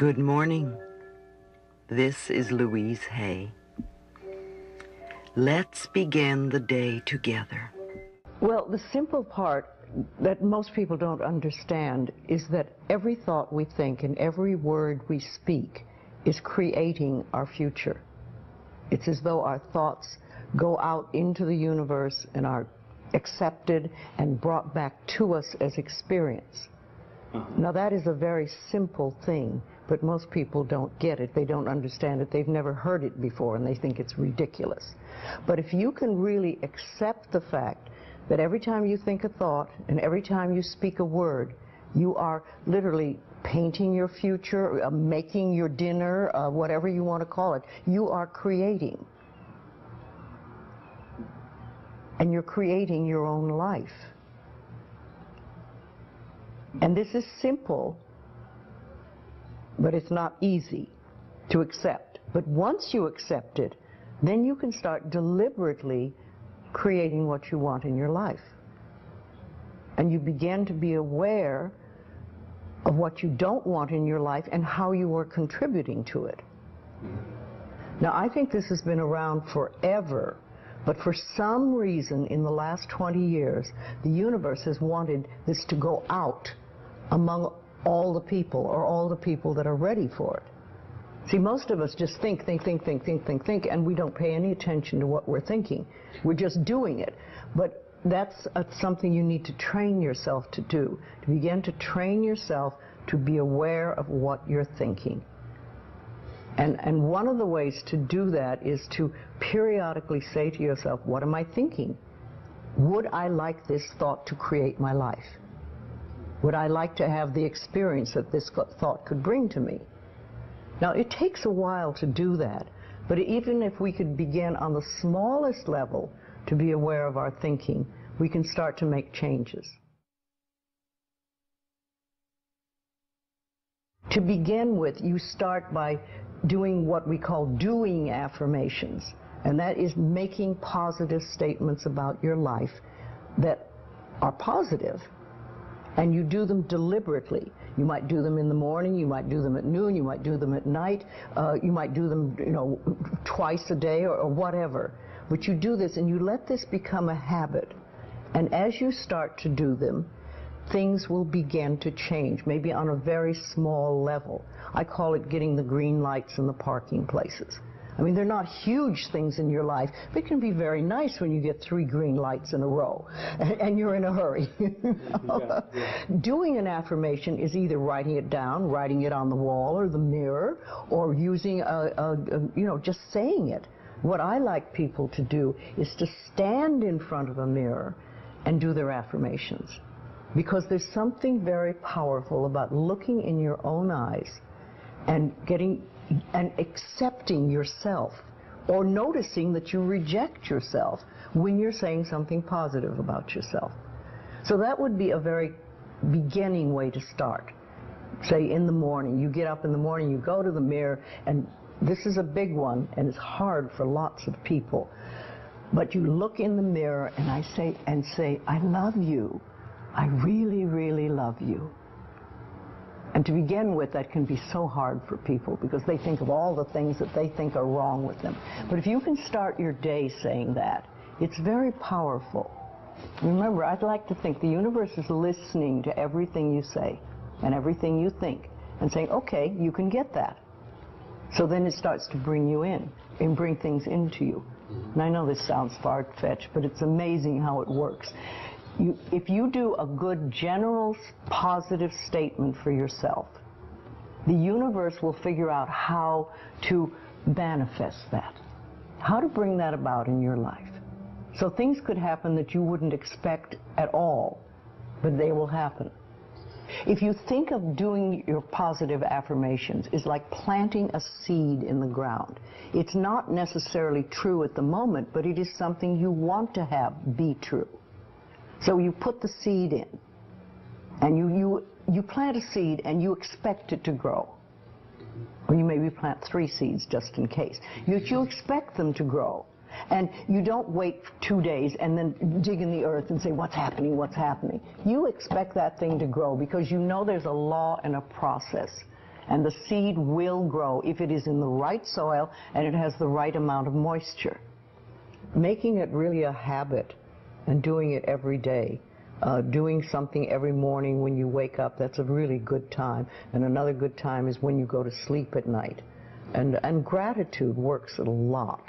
Good morning. This is Louise Hay. Let's begin the day together. Well, the simple part that most people don't understand is that every thought we think and every word we speak is creating our future. It's as though our thoughts go out into the universe and are accepted and brought back to us as experience. Now that is a very simple thing, but most people don't get it. They don't understand it. They've never heard it before, and they think it's ridiculous. But if you can really accept the fact that every time you think a thought and every time you speak a word, you are literally painting your future, making your dinner, whatever you want to call it, you are creating. And you're creating your own life. And this is simple, but it's not easy to accept. But once you accept it, then you can start deliberately creating what you want in your life. And you begin to be aware of what you don't want in your life and how you are contributing to it. Now, I think this has been around forever, but for some reason in the last 20 years, the universe has wanted this to go out among all the people, or all the people that are ready for it. See, most of us just think, and we don't pay any attention to what we're thinking. We're just doing it. But that's something you need to train yourself to do, to begin to train yourself to be aware of what you're thinking. And one of the ways to do that is to periodically say to yourself, what am I thinking? Would I like this thought to create my life? Would I like to have the experience that this thought could bring to me? Now, it takes a while to do that, but even if we could begin on the smallest level to be aware of our thinking, we can start to make changes. To begin with, you start by doing what we call doing affirmations, and that is making positive statements about your life that are positive. And you do them deliberately. You might do them in the morning, you might do them at noon, you might do them at night, you might do them, twice a day or whatever. But you do this and you let this become a habit. And as you start to do them, things will begin to change, maybe on a very small level. I call it getting the green lights in the parking places. I mean, they're not huge things in your life, but it can be very nice when you get 3 green lights in a row and you're in a hurry. Doing an affirmation is either writing it down, writing it on the wall or the mirror, or using just saying it. What I like people to do is to stand in front of a mirror and do their affirmations, because there's something very powerful about looking in your own eyes and accepting yourself, or noticing that you reject yourself when you're saying something positive about yourself. So that would be a very beginning way to start. Say in the morning, you get up in the morning, you go to the mirror, and this is a big one, and it's hard for lots of people. But you look in the mirror and say, I love you. I really, really love you. And to begin with, that can be so hard for people because they think of all the things that they think are wrong with them. But if you can start your day saying that, it's very powerful. Remember, I'd like to think the universe is listening to everything you say and everything you think and saying, okay, you can get that. So then it starts to bring you in and bring things into you. And I know this sounds far-fetched, but it's amazing how it works. If you do a good general positive statement for yourself, the universe will figure out how to manifest that, how to bring that about in your life. So things could happen that you wouldn't expect at all, but they will happen. If you think of doing your positive affirmations is like planting a seed in the ground. It's not necessarily true at the moment, but it is something you want to have be true. So you put the seed in, and you plant a seed and you expect it to grow. Or you maybe plant 3 seeds just in case. You expect them to grow. And you don't wait 2 days and then dig in the earth and say, what's happening, what's happening? You expect that thing to grow because you know there's a law and a process. And the seed will grow if it is in the right soil and it has the right amount of moisture. Making it really a habit and doing it every day. Doing something every morning when you wake up, that's a really good time. And another good time is when you go to sleep at night. And gratitude works a lot.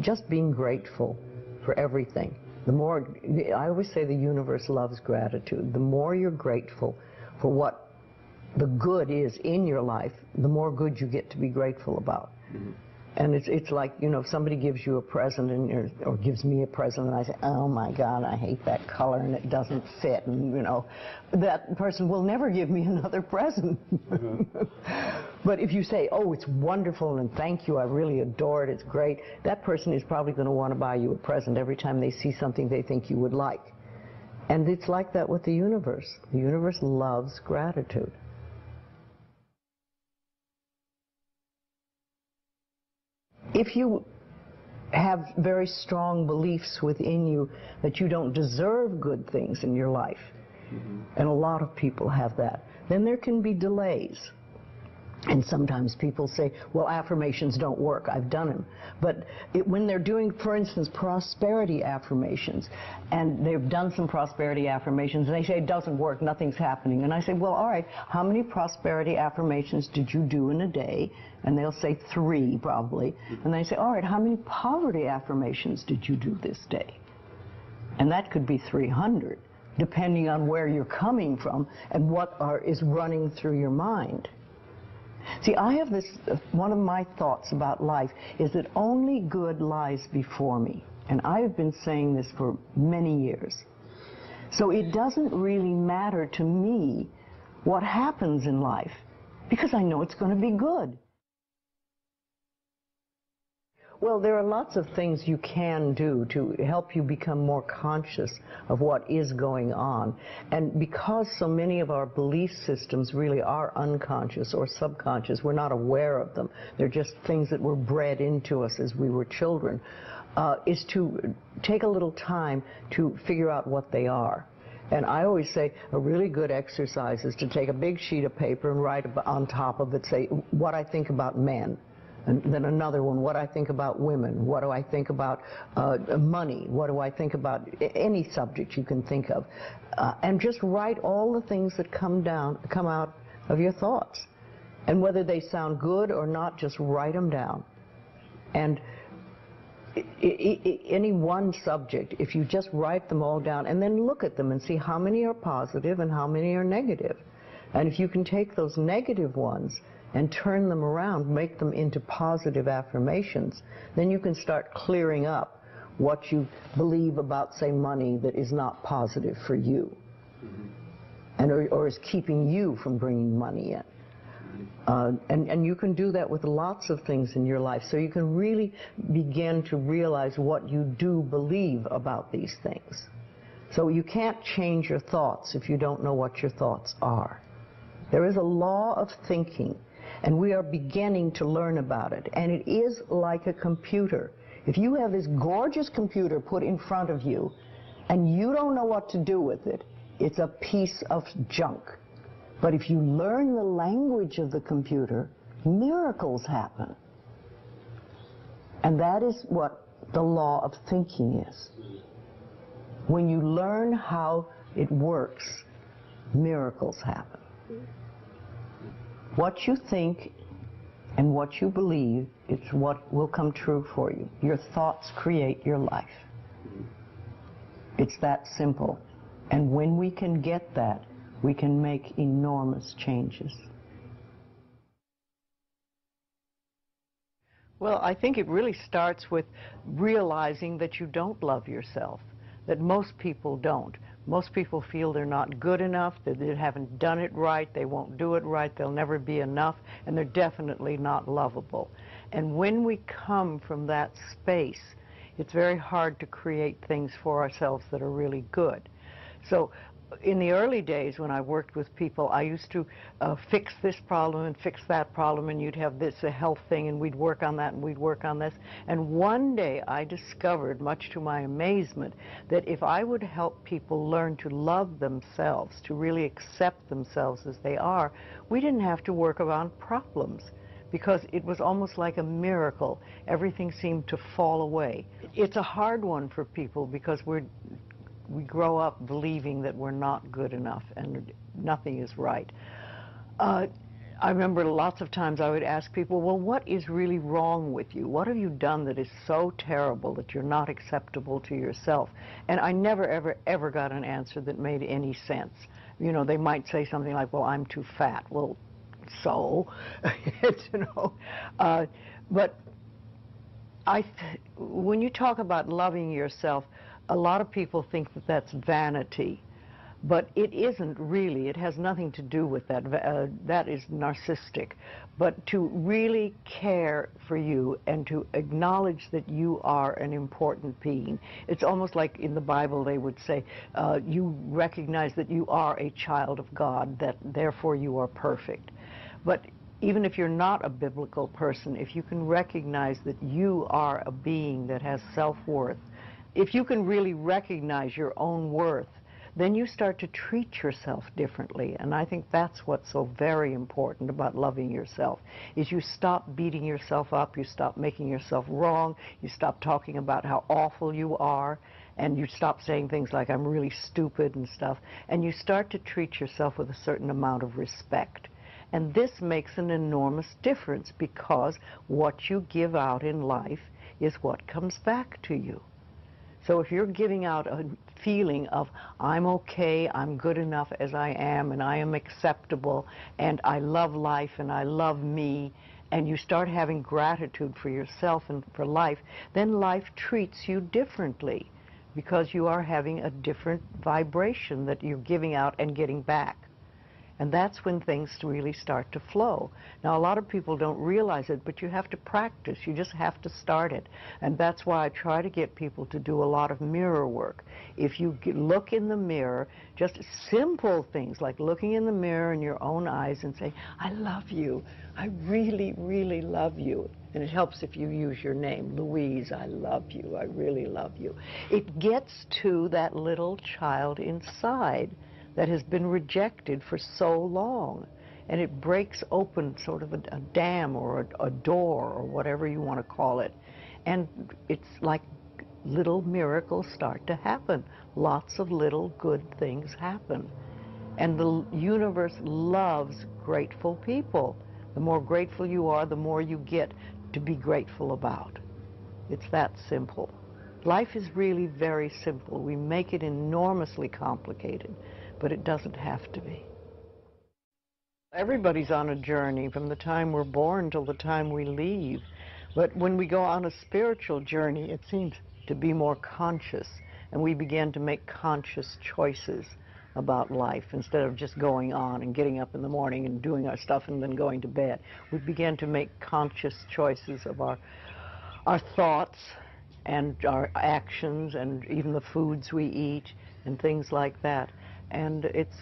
Just being grateful for everything. The more, I always say the universe loves gratitude. The more you're grateful for what the good is in your life, the more good you get to be grateful about. Mm-hmm. And it's like, you know, if somebody gives you a present or gives me a present and I say, oh my God, I hate that color and it doesn't fit, and you know, that person will never give me another present. Mm-hmm. But if you say, oh, it's wonderful and thank you, I really adore it, it's great, that person is probably going to want to buy you a present every time they see something they think you would like. And it's like that with the universe. The universe loves gratitude. If you have very strong beliefs within you that you don't deserve good things in your life, mm-hmm. and a lot of people have that, then there can be delays. And sometimes people say, well, affirmations don't work. I've done them. But when they're doing, for instance, prosperity affirmations, and they've done some prosperity affirmations, and they say it doesn't work, nothing's happening. And I say, well, all right, how many prosperity affirmations did you do in a day? And they'll say 3, probably. And they say, all right, how many poverty affirmations did you do this day? And that could be 300, depending on where you're coming from and what is running through your mind. See, I have this, one of my thoughts about life is that only good lies before me. And I have been saying this for many years. So it doesn't really matter to me what happens in life, because I know it's going to be good. Well, there are lots of things you can do to help you become more conscious of what is going on. And because so many of our belief systems really are unconscious or subconscious, we're not aware of them. They're just things that were bred into us as we were children, is to take a little time to figure out what they are. And I always say a really good exercise is to take a big sheet of paper and write on top of it, say, what I think about men. And then another one, what I think about women, what do I think about money, what do I think about any subject you can think of. And just write all the things that come out of your thoughts. And whether they sound good or not, just write them down. And any one subject, if you just write them all down and then look at them and see how many are positive and how many are negative. And if you can take those negative ones and turn them around, make them into positive affirmations, then you can start clearing up what you believe about, say, money that is not positive for you, and or is keeping you from bringing money in. And you can do that with lots of things in your life, so you can really begin to realize what you do believe about these things. So you can't change your thoughts if you don't know what your thoughts are. There is a law of thinking, and we are beginning to learn about it. And it is like a computer. If you have this gorgeous computer put in front of you, and you don't know what to do with it, it's a piece of junk. But if you learn the language of the computer, miracles happen. And that is what the law of thinking is. When you learn how it works, miracles happen. What you think and what you believe is what will come true for you. Your thoughts create your life. It's that simple. And when we can get that, we can make enormous changes. Well, I think it really starts with realizing that you don't love yourself, that most people don't. Most people feel they're not good enough, that they haven't done it right, they won't do it right, they'll never be enough, and they're definitely not lovable. And when we come from that space, it's very hard to create things for ourselves that are really good. So in the early days when I worked with people, I used to fix this problem and fix that problem, and you'd have this, a health thing, and we'd work on that, and we'd work on this. And one day I discovered, much to my amazement, that if I would help people learn to love themselves, to really accept themselves as they are, we didn't have to work around problems, because it was almost like a miracle. Everything seemed to fall away. It's a hard one for people because we grow up believing that we're not good enough and nothing is right. I remember lots of times I would ask people, well, what is really wrong with you? What have you done that is so terrible that you're not acceptable to yourself? And I never, ever, ever got an answer that made any sense. You know, they might say something like, well, I'm too fat. Well, so, you know, but when you talk about loving yourself, a lot of people think that that's vanity, but it isn't really. It has nothing to do with that. That is narcissistic. But to really care for you and to acknowledge that you are an important being. It's almost like in the Bible they would say, you recognize that you are a child of God, that therefore you are perfect. But even if you're not a biblical person, if you can recognize that you are a being that has self-worth, if you can really recognize your own worth, then you start to treat yourself differently. And I think that's what's so very important about loving yourself, is you stop beating yourself up, you stop making yourself wrong, you stop talking about how awful you are, and you stop saying things like, I'm really stupid and stuff, and you start to treat yourself with a certain amount of respect. And this makes an enormous difference, because what you give out in life is what comes back to you. So if you're giving out a feeling of, I'm okay, I'm good enough as I am, and I am acceptable, and I love life, and I love me, and you start having gratitude for yourself and for life, then life treats you differently, because you are having a different vibration that you're giving out and getting back. And that's when things really start to flow. Now, a lot of people don't realize it, but you have to practice. You just have to start it. And that's why I try to get people to do a lot of mirror work. If you look in the mirror, just simple things like looking in the mirror in your own eyes and say, I love you. I really, really love you. And it helps if you use your name, Louise, I love you. I really love you. It gets to that little child inside that has been rejected for so long, and it breaks open sort of a dam or a door or whatever you want to call it, and it's like little miracles start to happen. Lots of little good things happen, and the universe loves grateful people. The more grateful you are, the more you get to be grateful about. It's that simple. Life is really very simple. We make it enormously complicated, but it doesn't have to be. Everybody's on a journey from the time we're born till the time we leave. But when we go on a spiritual journey, it seems to be more conscious, and we begin to make conscious choices about life instead of just going on and getting up in the morning and doing our stuff and then going to bed. We begin to make conscious choices of our thoughts and our actions and even the foods we eat and things like that. And it's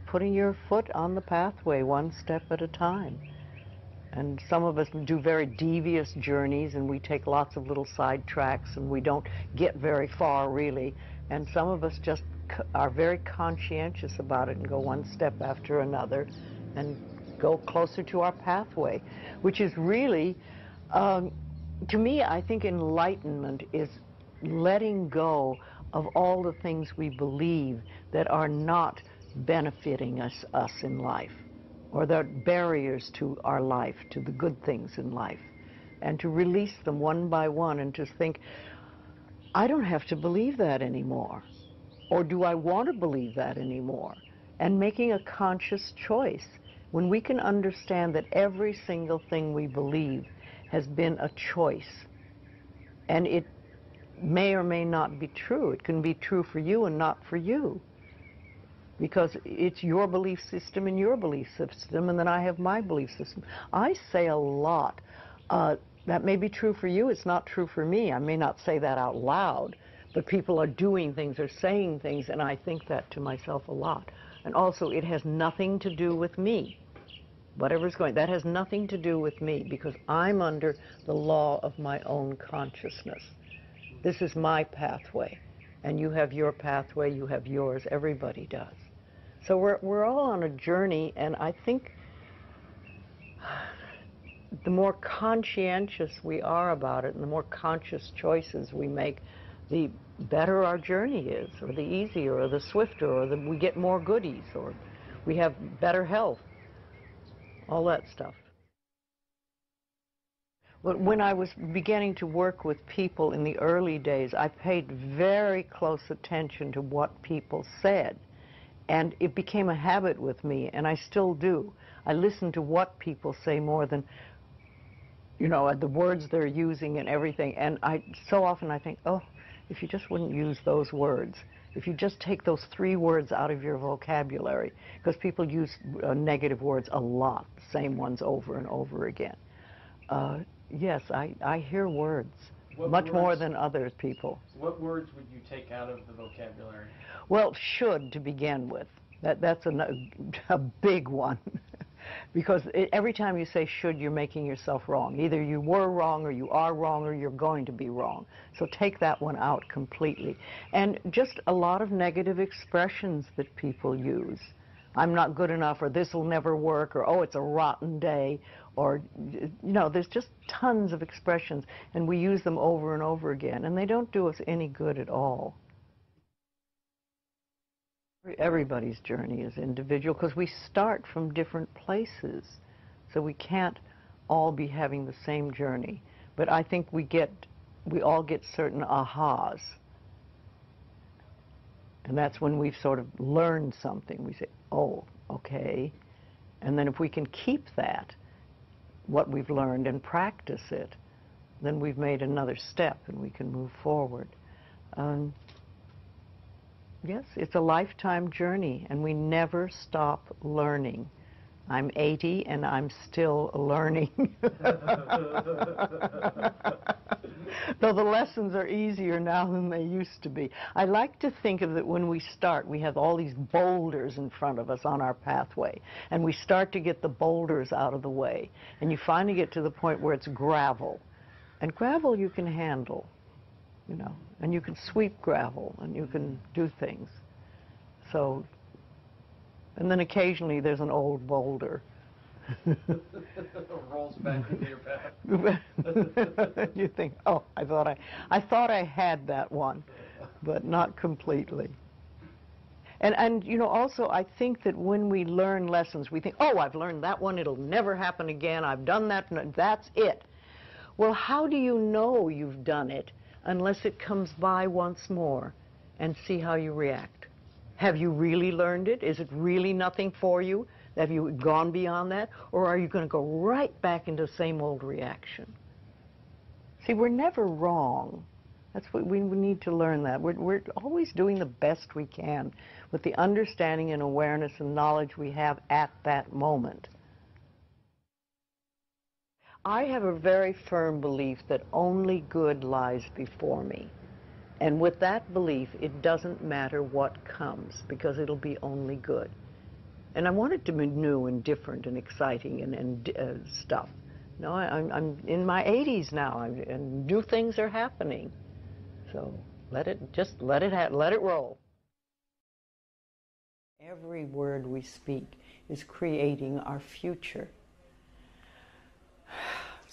putting your foot on the pathway one step at a time. And some of us do very devious journeys, and we take lots of little side tracks, and we don't get very far, really. And some of us just are very conscientious about it and go one step after another and go closer to our pathway, which is really, to me, I think enlightenment is letting go of all the things we believe that are not benefiting us in life, or that are barriers to our life, to the good things in life, and to release them one by one and to think, I don't have to believe that anymore, or do I want to believe that anymore? And making a conscious choice. When we can understand that every single thing we believe has been a choice, and it may or may not be true. It can be true for you and not for you, because it's your belief system and your belief system, and then I have my belief system. I say a lot, that may be true for you, it's not true for me. I may not say that out loud, But people are doing things or saying things, and I think that to myself a lot. And also, it has nothing to do with me. Whatever's going, that has nothing to do with me, because I'm under the law of my own consciousness. This is my pathway, and you have your pathway, you have yours, everybody does. So we're all on a journey, and I think the more conscientious we are about it, and the more conscious choices we make, the better our journey is, or the easier, or the swifter, or we get more goodies, or we have better health. All that stuff. But when I was beginning to work with people in the early days, I paid very close attention to what people said. And it became a habit with me, and I still do. I listen to what people say more than, you know, the words they're using and everything. And so often I think, oh, if you just wouldn't use those words. If you just take those 3 words out of your vocabulary, because people use negative words a lot, the same ones over and over again. Yes, I hear words, much more than other people. What words would you take out of the vocabulary? Well, should to begin with. That's a big one. Because every time you say should, you're making yourself wrong. Either you were wrong, or you are wrong, or you're going to be wrong. So take that one out completely. And just a lot of negative expressions that people use. I'm not good enough, or this will never work, or oh, it's a rotten day, or, you know, there's just tons of expressions, and we use them over and over again, and they don't do us any good at all. Everybody's journey is individual, because we start from different places, so we can't all be having the same journey. But I think we all get certain ahas, and that's when we've sort of learned something. We say, oh, okay, and then if we can keep that, what we've learned, and practice it, then we've made another step, and we can move forward. Yes, it's a lifetime journey, and we never stop learning. I'm 80, and I'm still learning. Though the lessons are easier now than they used to be. I like to think of it when we start, we have all these boulders in front of us on our pathway, and we start to get the boulders out of the way, and you finally get to the point where it's gravel. And gravel you can handle, you know, and you can sweep gravel, and you can do things. So, and then occasionally there's an old boulder. Rolls back into your path. You think, oh, I thought I had that one, but not completely. And you know, also I think that when we learn lessons, we think, oh, I've learned that one, it'll never happen again, I've done that, and that's it. Well, how do you know you've done it unless it comes by once more and see how you react? Have you really learned it? Is it really nothing for you? Have you gone beyond that? Or are you going to go right back into the same old reaction? See, we're never wrong. That's what we need to learn that. We're always doing the best we can with the understanding and awareness and knowledge we have at that moment. I have a very firm belief that only good lies before me. And with that belief, it doesn't matter what comes, because it'll be only good. And I want it to be new and different and exciting and stuff. No, I'm in my 80s now, and new things are happening. So let it roll. Every word we speak is creating our future.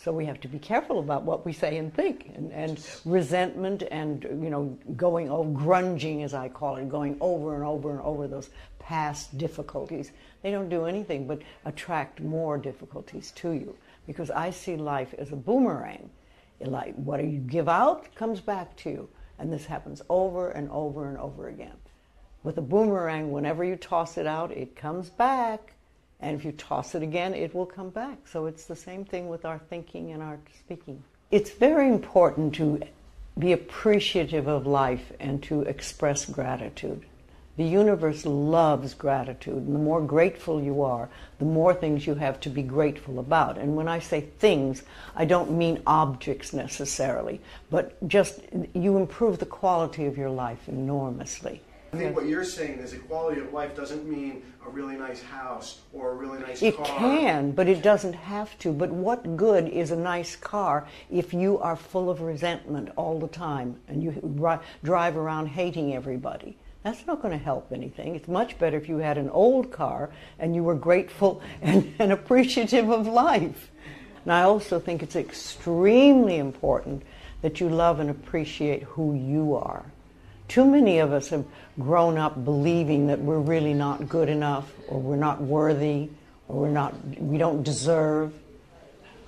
So we have to be careful about what we say and think, and resentment and, you know, grunging, as I call it, going over and over and over those past difficulties. They don't do anything but attract more difficulties to you, because I see life as a boomerang. Like what you give out comes back to you, and this happens over and over and over again. With a boomerang, whenever you toss it out, it comes back. And if you toss it again, it will come back. So it's the same thing with our thinking and our speaking. It's very important to be appreciative of life and to express gratitude, The universe loves gratitude, and the more grateful you are, the more things you have to be grateful about. And when I say things, I don't mean objects necessarily, but just you improve the quality of your life enormously. I think what you're saying is that quality of life doesn't mean a really nice house or a really nice It car. can, but it doesn't have to. But what good is a nice car if you are full of resentment all the time and you drive around hating everybody? That's not going to help anything. It's much better if you had an old car and you were grateful and appreciative of life. And I also think it's extremely important that you love and appreciate who you are. Too many of us have grown up believing that we're really not good enough, or we're not worthy, or we don't deserve.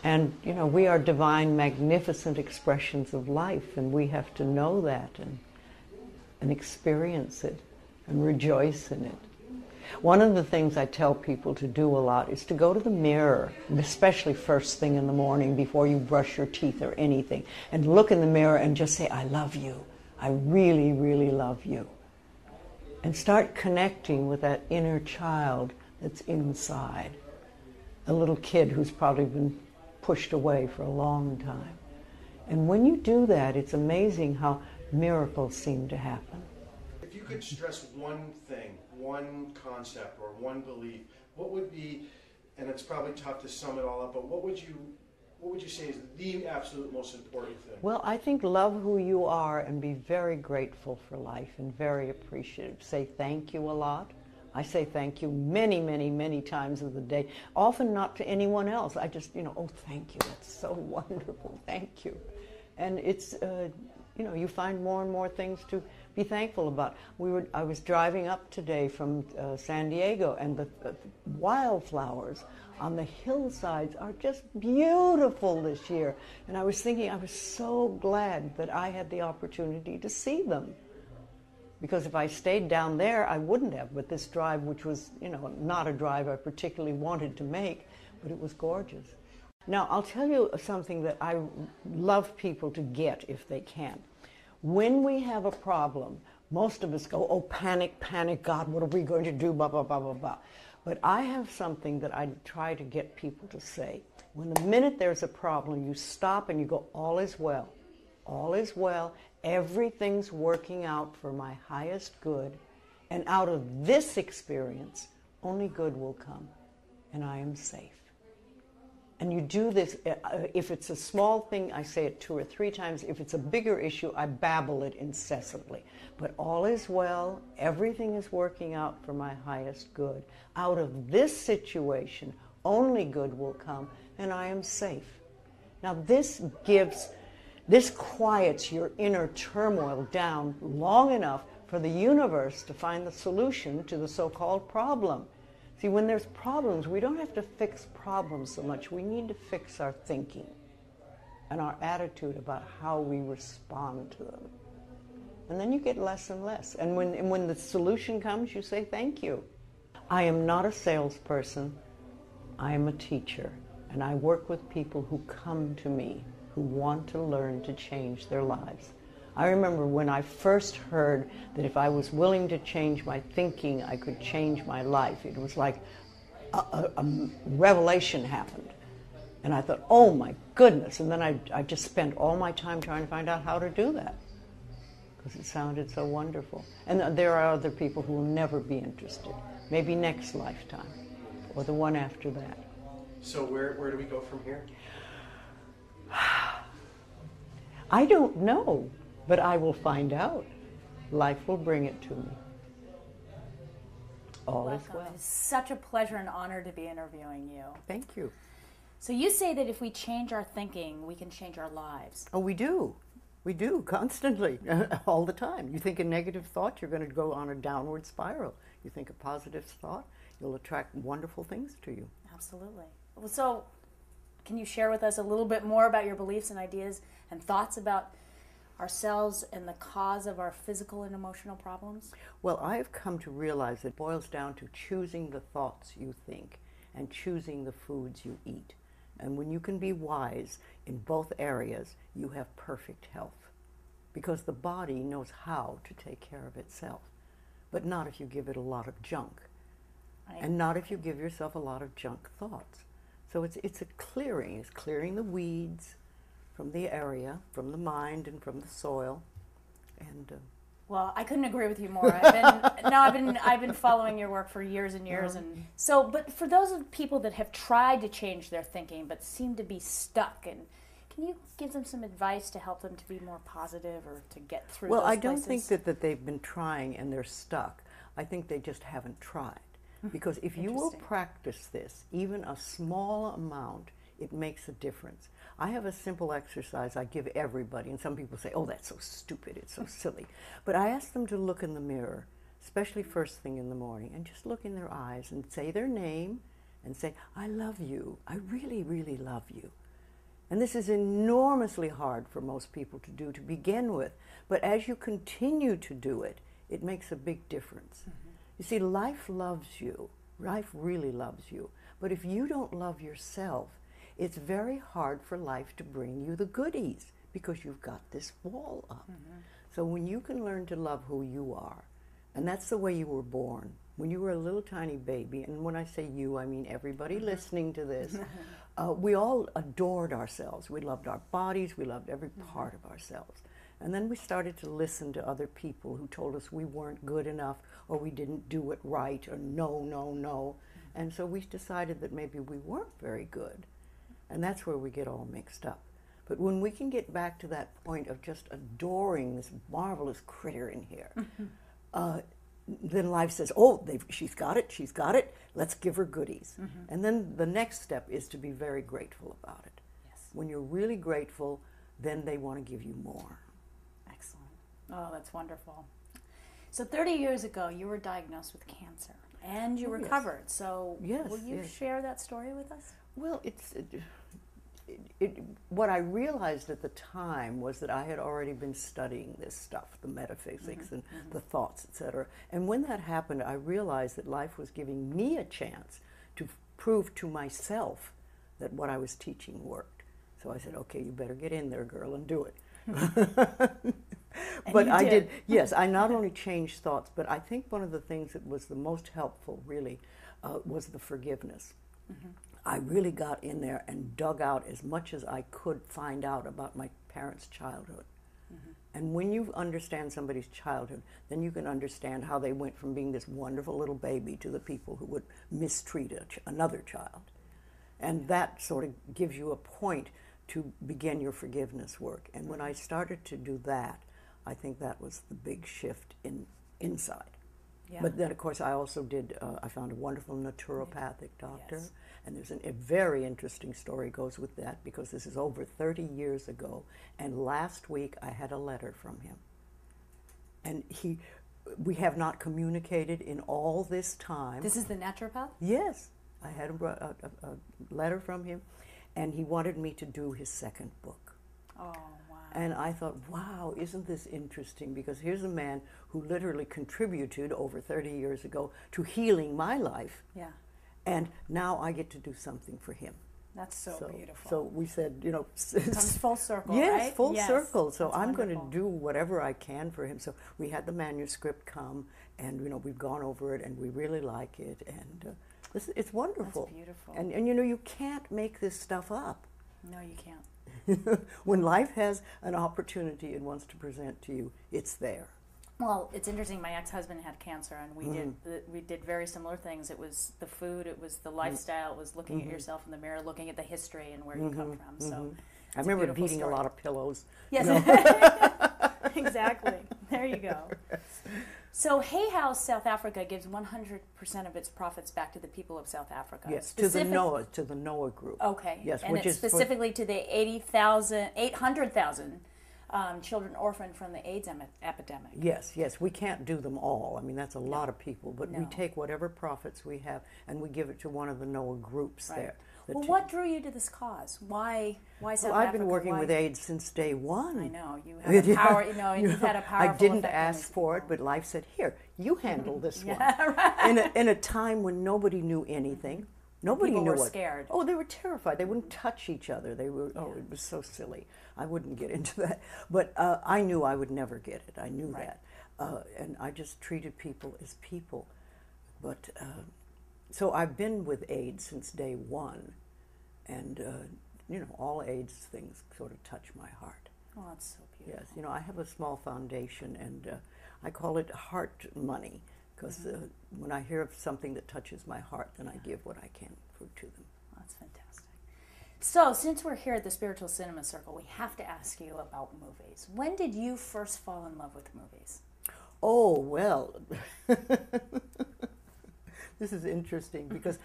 And, you know, we are divine, magnificent expressions of life, and we have to know that and experience it and rejoice in it. One of the things I tell people to do a lot is to go to the mirror, especially first thing in the morning before you brush your teeth or anything, and look in the mirror and just say, I love you. I really, really love you. And start connecting with that inner child that's inside. A little kid who's probably been pushed away for a long time. And when you do that, it's amazing how miracles seem to happen. If you could stress one thing, one concept, or one belief, what would be, and it's probably tough to sum it all up, but what would you say is the absolute most important thing? Well, I think love who you are and be very grateful for life and very appreciative. Say thank you a lot. I say thank you many, many, many times of the day. Often not to anyone else. I just, oh, thank you. That's so wonderful. Thank you. And it's, you find more and more things to be thankful about. I was driving up today from San Diego, and the wildflowers on the hillsides are just beautiful this year. And I was thinking, I was so glad that I had the opportunity to see them. Because if I stayed down there, I wouldn't have. But this drive, which was, not a drive I particularly wanted to make, but it was gorgeous. Now, I'll tell you something that I love people to get if they can. When we have a problem, most of us go, oh, panic, panic, God, what are we going to do, blah, blah, blah, blah, blah. But I have something that I try to get people to say. When the minute there's a problem, you stop and you go, all is well. All is well. Everything's working out for my highest good. And out of this experience, only good will come. And I am safe. And you do this, if it's a small thing, I say it 2 or 3 times. If it's a bigger issue, I babble it incessantly. But all is well, everything is working out for my highest good. Out of this situation, only good will come, and I am safe. Now this quiets your inner turmoil down long enough for the universe to find the solution to the so-called problem. See, when there's problems, we don't have to fix problems so much. We need to fix our thinking and our attitude about how we respond to them. And then you get less and less. And when the solution comes, you say, thank you. I am not a salesperson. I am a teacher. And I work with people who come to me, who want to learn to change their lives. I remember when I first heard that if I was willing to change my thinking, I could change my life. It was like a revelation happened. And I thought, oh my goodness. And then I just spent all my time trying to find out how to do that, because it sounded so wonderful. And there are other people who will never be interested. Maybe next lifetime, or the one after that. So where do we go from here? I don't know. But I will find out. Life will bring it to me. All is well. It's such a pleasure and honor to be interviewing you. Thank you. So you say that if we change our thinking, we can change our lives. Oh, we do. We do, constantly, all the time. You think a negative thought, you're going to go on a downward spiral. You think a positive thought, you'll attract wonderful things to you. Absolutely. So can you share with us a little bit more about your beliefs and ideas and thoughts about ourselves and the cause of our physical and emotional problems? Well, I have come to realize it boils down to choosing the thoughts you think and choosing the foods you eat. And when you can be wise in both areas, you have perfect health, because the body knows how to take care of itself. but not if you give it a lot of junk. And not if you give yourself a lot of junk thoughts. So it's a clearing. It's clearing the weeds from the area, from the mind, and from the soil. And well, I couldn't agree with you more. I've been following your work for years and years, and so. But for those of people that have tried to change their thinking but seem to be stuck, and can you give them some advice to help them to be more positive or to get through? Well, those I don't places? think that they've been trying and they're stuck. I think they just haven't tried. Because if you will practice this, even a small amount, it makes a difference. I have a simple exercise I give everybody, and some people say, oh, that's so stupid, it's so silly. But I ask them to look in the mirror, especially first thing in the morning, and just look in their eyes and say their name and say, I love you, I really, really love you. And this is enormously hard for most people to do to begin with, but as you continue to do it, it makes a big difference. You see, life loves you. Life really loves you. But if you don't love yourself, it's very hard for life to bring you the goodies because you've got this wall up. So when you can learn to love who you are, and that's the way you were born, when you were a little tiny baby, and when I say you, I mean everybody listening to this, we all adored ourselves. We loved our bodies. We loved every part of ourselves. And then we started to listen to other people who told us we weren't good enough or we didn't do it right or no, no, no. And so we decided that maybe we weren't very good. And that's where we get all mixed up. But when we can get back to that point of just adoring this marvelous critter in here, then life says, oh, she's got it, let's give her goodies. And then the next step is to be very grateful about it. Yes. When you're really grateful, then they want to give you more. Oh, that's wonderful. So 30 years ago, you were diagnosed with cancer, and you recovered. So will you share that story with us? Well, what I realized at the time was that I had already been studying this stuff, the metaphysics and the thoughts, etc. And when that happened, I realized that life was giving me a chance to prove to myself that what I was teaching worked. So I said, okay, you better get in there, girl, and do it. But I did, yes, I not only changed thoughts, but I think one of the things that was the most helpful, really, was the forgiveness. I really got in there and dug out as much as I could find out about my parents' childhood. And when you understand somebody's childhood, then you can understand how they went from being this wonderful little baby to the people who would mistreat another child. And that sort of gives you a point to begin your forgiveness work. And when I started to do that, I think that was the big shift inside. Yeah. But then, of course, I also did, I found a wonderful naturopathic doctor. Yes. And there's a very interesting story goes with that, because this is over 30 years ago. And last week, I had a letter from him. And we have not communicated in all this time. This is the naturopath? Yes. I had a letter from him, and he wanted me to do his second book. Oh. And I thought, wow, isn't this interesting? Because here's a man who literally contributed over 30 years ago to healing my life. Yeah. And now I get to do something for him. That's so beautiful. So we said, it comes full circle, yes, right? Full circle. So That's I'm wonderful. going to do whatever I can for him. So we had the manuscript come, and we've gone over it, and we really like it, and it's wonderful. That's beautiful. And you can't make this stuff up. No, you can't. When life has an opportunity it wants to present to you, it's there. Well, it's interesting. My ex-husband had cancer, and we did very similar things. It was the food, it was the lifestyle, it was looking at yourself in the mirror, looking at the history and where you come from. So I remember beating a lot of pillows. Yes, exactly. There you go. So Hay House South Africa gives 100% of its profits back to the people of South Africa. Yes, to the Noah group. Okay. Yes, and which it's is specifically to the 800,000 children orphaned from the AIDS epidemic. Yes, we can't do them all. I mean, that's a lot of people, but we take whatever profits we have and we give it to one of the Noah groups there. Well, what drew you to this cause? Why South Africa? I've been working with AIDS since day one. I know. You have a power, you've had a powerful I didn't effect ask for it, but life said, here, you handle this one. Right. In a time when nobody knew anything. Nobody People knew were scared. Oh, they were terrified. They wouldn't touch each other. They were, it was so silly. I wouldn't get into that. But I knew I would never get it. I knew that. and I just treated people as people. But so I've been with AIDS since day one, and you know, all AIDS things sort of touch my heart. Oh, that's so beautiful. Yes, you know, I have a small foundation, and I call it heart money, because when I hear of something that touches my heart, then I give what I can to them. That's fantastic. So, since we're here at the Spiritual Cinema Circle, we have to ask you about movies. When did you first fall in love with movies? Oh, well, this is interesting because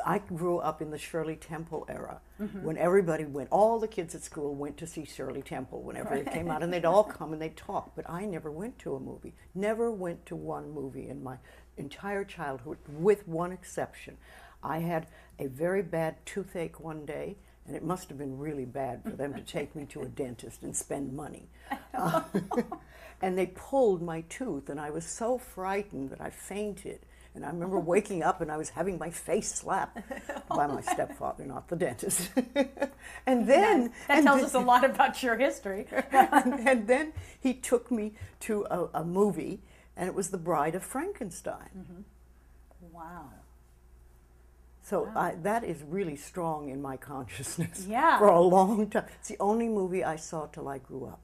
I grew up in the Shirley Temple era, when everybody went, all the kids at school went to see Shirley Temple whenever it came out, and they'd all come and they'd talk, but I never went to a movie, never went to one movie in my entire childhood, with one exception. I had a very bad toothache one day, and it must have been really bad for them to take me to a dentist and spend money. And they pulled my tooth, and I was so frightened that I fainted. And I remember waking up and I was having my face slapped by my stepfather, not the dentist. And then... That tells us a lot about your history. and then he took me to a movie, and it was The Bride of Frankenstein. Wow. So that is really strong in my consciousness Yeah. for a long time. It's the only movie I saw till I grew up.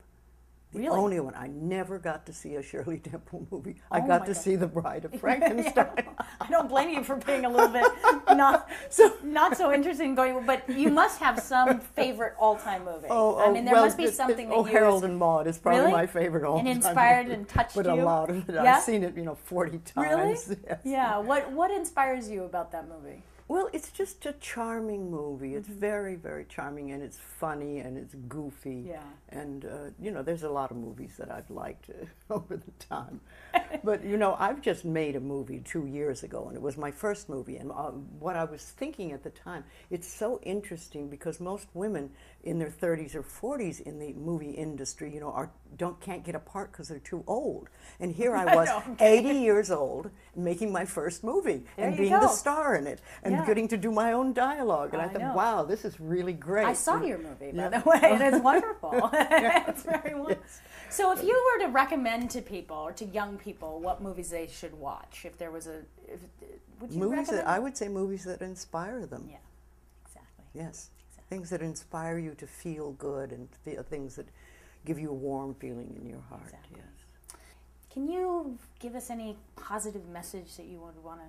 The Really? only one. I never got to see a Shirley Temple movie. Oh I got my to God. see The Bride of Frankenstein. I don't blame you for being a little bit not so interested in going, but you must have some favorite all-time movie. I mean, there must be something that you... Harold and Maude is probably Really? my favorite all-time And inspired movie. and touched But you? a lot of it. Yeah? I've seen it, 40 times. Really? Yes. Yeah. What inspires you about that movie? Well, it's just a charming movie. It's very, very charming, and it's funny, and it's goofy. Yeah. And, there's a lot of movies that I've liked over the time. But, I've just made a movie 2 years ago, and it was my first movie. And what I was thinking at the time, it's so interesting because most women in their 30s or 40s in the movie industry, can't get a part because they're too old. And here I was, 80 years old, making my first movie, and being the star in it, and getting to do my own dialogue. And I thought, wow, this is really great. I saw your movie, by the way, and it's wonderful. It's very wonderful. Yes. So if you were to recommend to people, or to young people, what movies they should watch, if there was would you recommend? I would say movies that inspire them. Yeah, exactly. Yes. Things that inspire you to feel good, and things that give you a warm feeling in your heart. Exactly. Yes. Can you give us any positive message that you would want to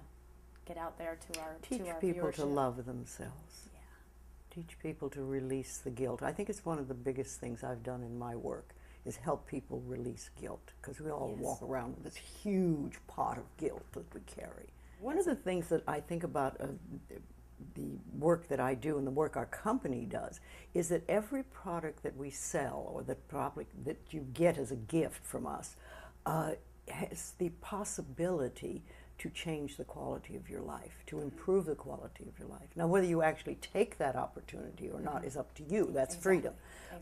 get out there to our Teach people to viewership? love themselves. Yeah. Teach people to release the guilt. I think it's one of the biggest things I've done in my work, is help people release guilt, because we all walk around with this huge pot of guilt that we carry. One of the things that I think about the work that I do and the work our company does is that every product that we sell, or that you get as a gift from us, has the possibility to change the quality of your life, to improve the quality of your life. Now, whether you actually take that opportunity or not is up to you. That's freedom.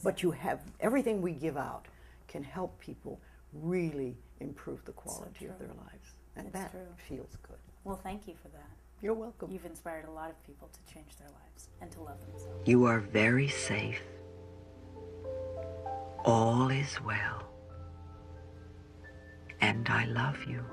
But you have, everything we give out can help people really improve the quality of their lives. And that feels good. Well, thank you for that. You're welcome. You've inspired a lot of people to change their lives and to love themselves. You are very safe. All is well. And I love you.